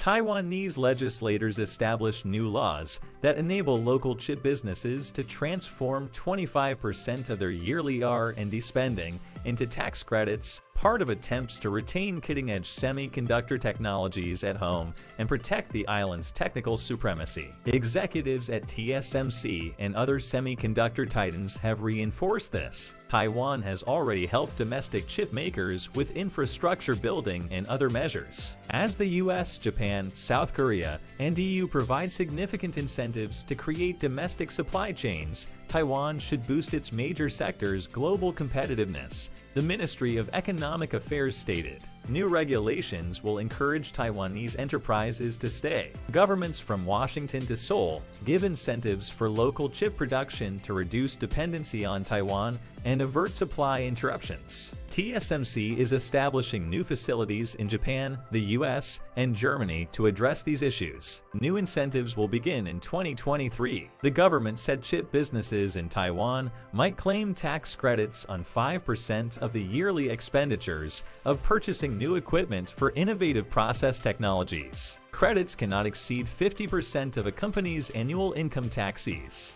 Taiwanese legislators established new laws that enable local chip businesses to transform 25% of their yearly R&D spending into tax credits, part of attempts to retain cutting-edge semiconductor technologies at home and protect the island's technical supremacy. Executives at TSMC and other semiconductor titans have reinforced this. Taiwan has already helped domestic chip makers with infrastructure building and other measures. As the US, Japan, South Korea, and EU provide significant incentives to create domestic supply chains, Taiwan should boost its major sectors' global competitiveness, the Ministry of Economic Affairs stated. New regulations will encourage Taiwanese enterprises to stay. Governments from Washington to Seoul give incentives for local chip production to reduce dependency on Taiwan and avert supply interruptions. TSMC is establishing new facilities in Japan, the US, and Germany to address these issues. New incentives will begin in 2023. The government said chip businesses in Taiwan might claim tax credits on 5% of the yearly expenditures of purchasing new equipment for innovative process technologies. Credits cannot exceed 50% of a company's annual income taxes.